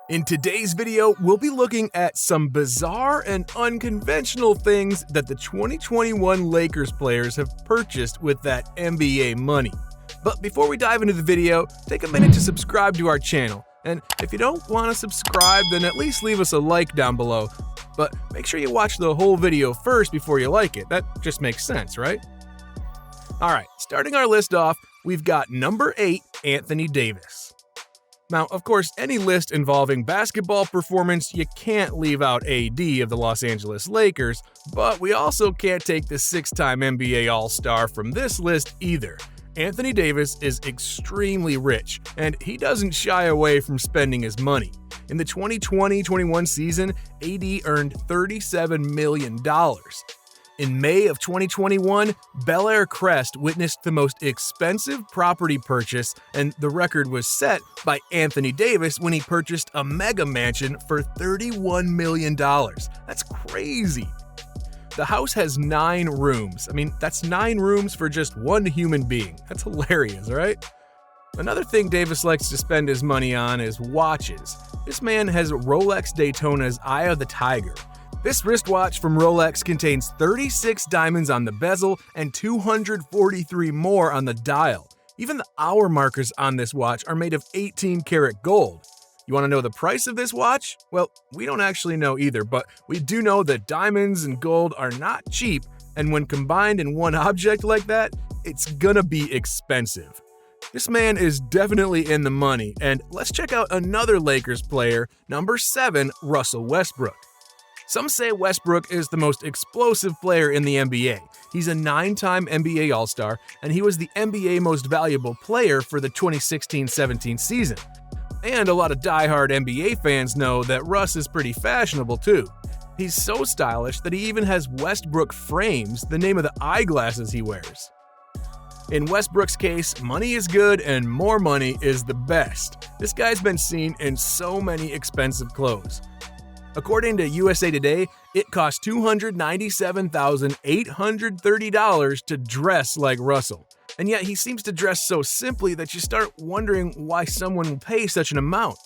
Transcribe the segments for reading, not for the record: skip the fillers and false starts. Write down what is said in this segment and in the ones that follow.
In today's video, we'll be looking at some bizarre and unconventional things that the 2021 Lakers players have purchased with that NBA money. But before we dive into the video, take a minute to subscribe to our channel. And if you don't want to subscribe, then at least leave us a like down below. But make sure you watch the whole video first before you like it. That just makes sense, right? Alright, starting our list off, we've got number 8, Anthony Davis. Now, of course, any list involving basketball performance, you can't leave out AD of the Los Angeles Lakers, but we also can't take the 6-time NBA All-Star from this list either. Anthony Davis is extremely rich, and he doesn't shy away from spending his money. In the 2020-21 season, AD earned $37 million. In May of 2021, Bel Air Crest witnessed the most expensive property purchase, and the record was set by Anthony Davis when he purchased a mega mansion for $31 million. That's crazy. The house has 9 rooms. I mean, that's 9 rooms for just one human being. That's hilarious, right? Another thing Davis likes to spend his money on is watches. This man has Rolex Daytona's Eye of the Tiger. This wristwatch from Rolex contains 36 diamonds on the bezel and 243 more on the dial. Even the hour markers on this watch are made of 18-karat gold. You want to know the price of this watch? Well, we don't actually know either, but we do know that diamonds and gold are not cheap, and when combined in one object like that, it's gonna be expensive. This man is definitely in the money, and let's check out another Lakers player, number 7, Russel Westbrook. Some say Westbrook is the most explosive player in the NBA. He's a 9-time NBA All-Star, and he was the NBA Most Valuable Player for the 2016-17 season. And a lot of die-hard NBA fans know that Russ is pretty fashionable too. He's so stylish that he even has Westbrook frames, the name of the eyeglasses he wears. In Westbrook's case, money is good and more money is the best. This guy's been seen in so many expensive clothes. According to USA Today, it costs $297,830 to dress like Russell. And yet he seems to dress so simply that you start wondering why someone will pay such an amount.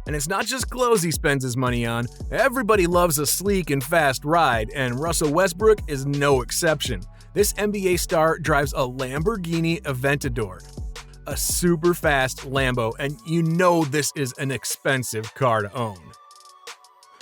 And it's not just clothes he spends his money on. Everybody loves a sleek and fast ride, and Russell Westbrook is no exception. This NBA star drives a Lamborghini Aventador, a super fast Lambo, and you know this is an expensive car to own.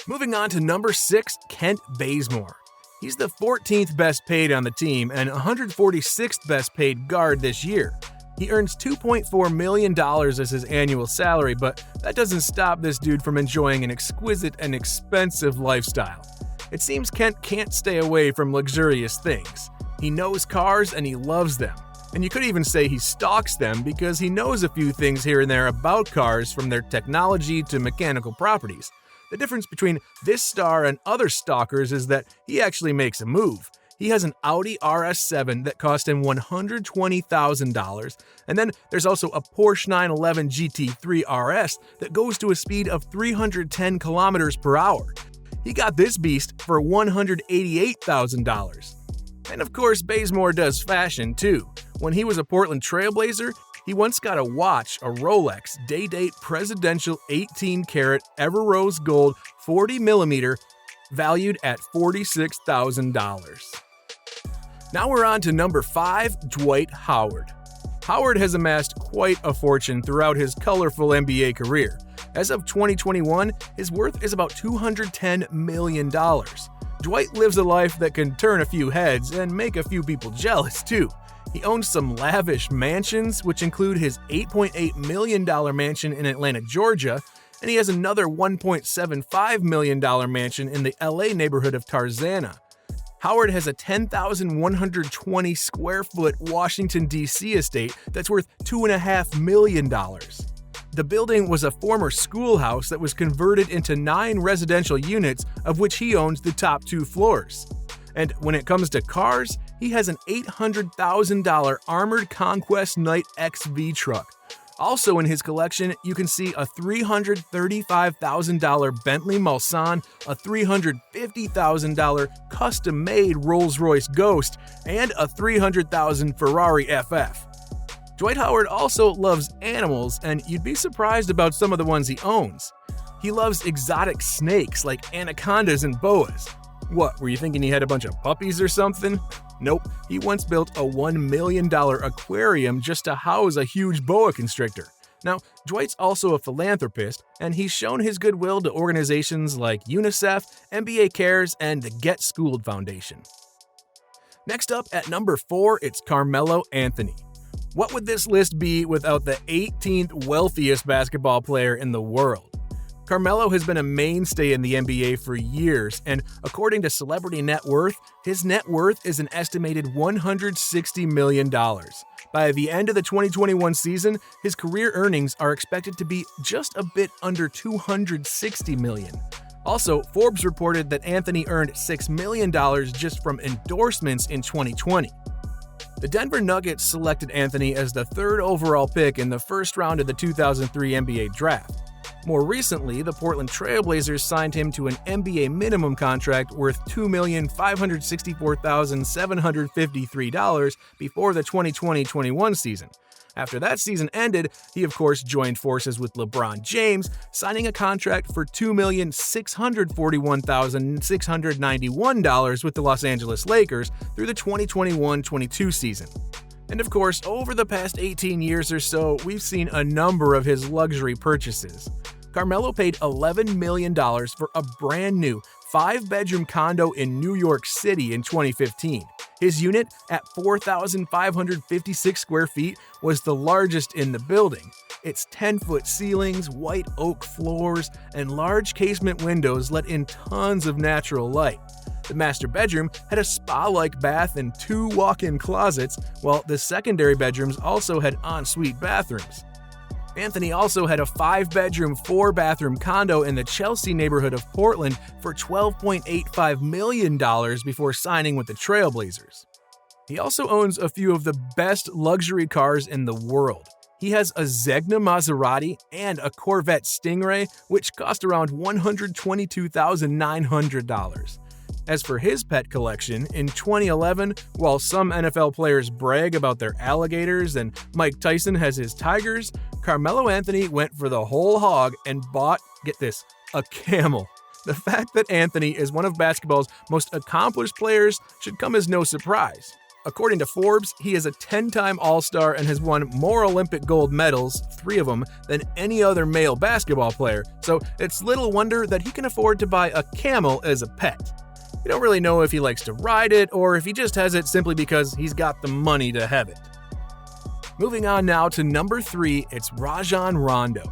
Moving on to number 6, Kent Bazemore. He's the 14th best paid on the team and 146th best paid guard this year. He earns $2.4 million as his annual salary, but that doesn't stop this dude from enjoying an exquisite and expensive lifestyle. It seems Kent can't stay away from luxurious things. He knows cars and he loves them. And you could even say he stalks them because he knows a few things here and there about cars, from their technology to mechanical properties. The difference between this star and other stalkers is that he actually makes a move. He has an Audi RS7 that cost him $120,000, and then there's also a Porsche 911 GT3 RS that goes to a speed of 310 kilometers per hour. He got this beast for $188,000. And of course, Bazemore does fashion too. When he was a Portland Trailblazer, he once got a watch, a Rolex Day-Date Presidential 18-karat Ever Rose Gold 40mm, valued at $46,000. Now we're on to number 5, Dwight Howard. Howard has amassed quite a fortune throughout his colorful NBA career. As of 2021, his worth is about $210 million. Dwight lives a life that can turn a few heads and make a few people jealous too. He owns some lavish mansions, which include his $8.8 million mansion in Atlanta, Georgia, and he has another $1.75 million mansion in the LA neighborhood of Tarzana. Howard has a 10,120 square foot Washington, D.C. estate that's worth $2.5 million. The building was a former schoolhouse that was converted into 9 residential units, of which he owns the top 2 floors. And when it comes to cars, he has an $800,000 Armored Conquest Knight XV truck. Also in his collection, you can see a $335,000 Bentley Mulsanne, a $350,000 custom-made Rolls-Royce Ghost, and a $300,000 Ferrari FF. Dwight Howard also loves animals, and you'd be surprised about some of the ones he owns. He loves exotic snakes like anacondas and boas. What, were you thinking he had a bunch of puppies or something? Nope, he once built a $1 million aquarium just to house a huge boa constrictor. Now, Dwight's also a philanthropist, and he's shown his goodwill to organizations like UNICEF, NBA Cares, and the Get Schooled Foundation. Next up at number 4, it's Carmelo Anthony. What would this list be without the 18th wealthiest basketball player in the world? Carmelo has been a mainstay in the NBA for years, and according to Celebrity Net Worth, his net worth is an estimated $160 million. By the end of the 2021 season, his career earnings are expected to be just a bit under $260 million. Also, Forbes reported that Anthony earned $6 million just from endorsements in 2020. The Denver Nuggets selected Anthony as the 3rd overall pick in the first round of the 2003 NBA draft. More recently, the Portland Trail Blazers signed him to an NBA minimum contract worth $2,564,753 before the 2020-21 season. After that season ended, he of course joined forces with LeBron James, signing a contract for $2,641,691 with the Los Angeles Lakers through the 2021-22 season. And of course, over the past 18 years or so, we've seen a number of his luxury purchases. Carmelo paid $11 million for a brand new 5-bedroom condo in New York City in 2015. His unit, at 4,556 square feet, was the largest in the building. Its 10-foot ceilings, white oak floors, and large casement windows let in tons of natural light. The master bedroom had a spa-like bath and 2 walk-in closets, while the secondary bedrooms also had ensuite bathrooms. Anthony also had a 5-bedroom, 4-bathroom condo in the Chelsea neighborhood of Portland for $12.85 million before signing with the Trailblazers. He also owns a few of the best luxury cars in the world. He has a Zegna Maserati and a Corvette Stingray, which cost around $122,900. As for his pet collection, in 2011, while some NFL players brag about their alligators and Mike Tyson has his tigers, Carmelo Anthony went for the whole hog and bought, get this, a camel. The fact that Anthony is one of basketball's most accomplished players should come as no surprise. According to Forbes, he is a 10-time All-Star and has won more Olympic gold medals, 3 of them, than any other male basketball player, so it's little wonder that he can afford to buy a camel as a pet. We don't really know if he likes to ride it or if he just has it simply because he's got the money to have it. Moving on now to number 3, it's Rajan Rondo.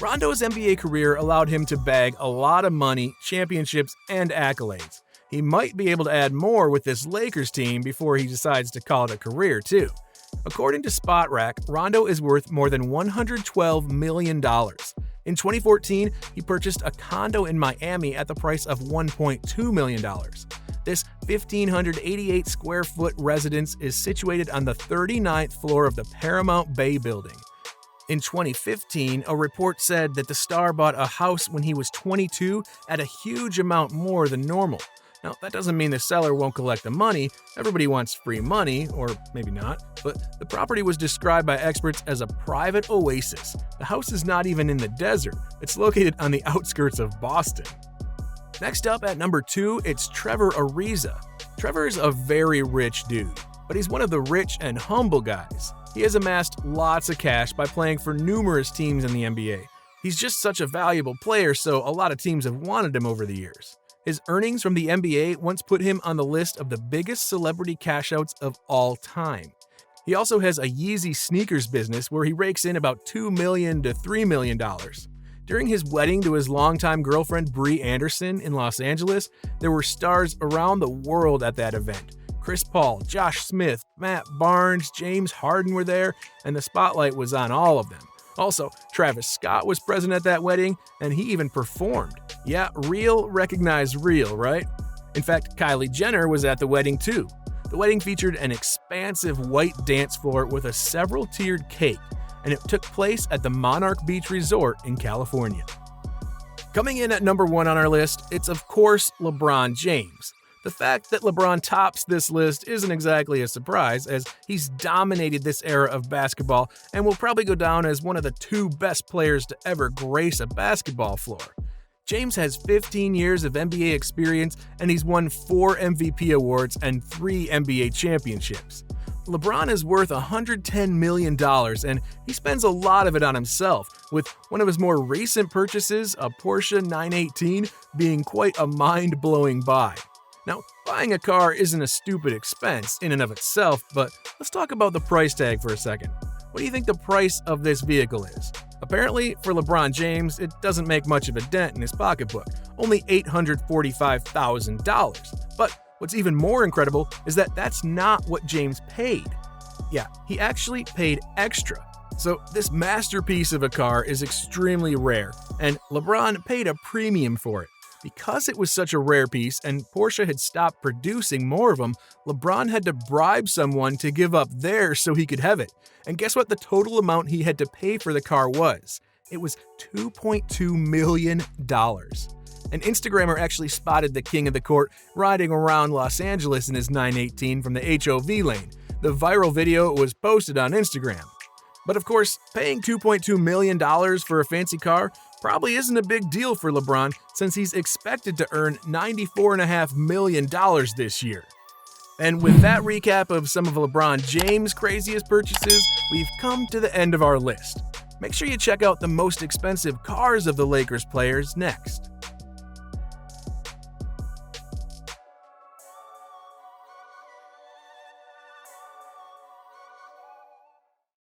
Rondo's NBA career allowed him to bag a lot of money, championships, and accolades. He might be able to add more with this Lakers team before he decides to call it a career, too. According to SpotRack, Rondo is worth more than $112 million. In 2014, he purchased a condo in Miami at the price of $1.2 million. This 1,588 square foot residence is situated on the 39th floor of the Paramount Bay building. In 2015, a report said that the star bought a house when he was 22 at a huge amount more than normal. Now, that doesn't mean the seller won't collect the money. Everybody wants free money, or maybe not, but the property was described by experts as a private oasis. The house is not even in the desert. It's located on the outskirts of Boston. Next up at number 2, it's Trevor Ariza. Trevor is a very rich dude, but he's one of the rich and humble guys. He has amassed lots of cash by playing for numerous teams in the NBA. He's just such a valuable player, so a lot of teams have wanted him over the years. His earnings from the NBA once put him on the list of the biggest celebrity cash-outs of all time. He also has a Yeezy sneakers business where he rakes in about $2 million to $3 million. During his wedding to his longtime girlfriend Brie Anderson in Los Angeles, there were stars around the world at that event. Chris Paul, Josh Smith, Matt Barnes, James Harden were there, and the spotlight was on all of them. Also, Travis Scott was present at that wedding, and he even performed. Yeah, real recognized real, right? In fact, Kylie Jenner was at the wedding too. The wedding featured an expansive white dance floor with a several-tiered cake, and it took place at the Monarch Beach Resort in California. Coming in at number 1 on our list, it's of course LeBron James. The fact that LeBron tops this list isn't exactly a surprise, as he's dominated this era of basketball and will probably go down as one of the 2 best players to ever grace a basketball floor. James has 15 years of NBA experience, and he's won 4 MVP awards and 3 NBA championships. LeBron is worth $110 million, and he spends a lot of it on himself, with one of his more recent purchases, a Porsche 918, being quite a mind-blowing buy. Now, buying a car isn't a stupid expense in and of itself, but let's talk about the price tag for a second. What do you think the price of this vehicle is? Apparently, for LeBron James, it doesn't make much of a dent in his pocketbook, only $845,000. But what's even more incredible is that that's not what James paid. Yeah, he actually paid extra. So this masterpiece of a car is extremely rare, and LeBron paid a premium for it. Because it was such a rare piece and Porsche had stopped producing more of them, LeBron had to bribe someone to give up theirs so he could have it. And guess what the total amount he had to pay for the car was? It was $2.2 million. An Instagrammer actually spotted the king of the court riding around Los Angeles in his 918 from the HOV lane. The viral video was posted on Instagram. But of course, paying $2.2 million for a fancy car probably isn't a big deal for LeBron since he's expected to earn $94.5 million this year. And with that recap of some of LeBron James' craziest purchases, we've come to the end of our list. Make sure you check out the most expensive cars of the Lakers players next.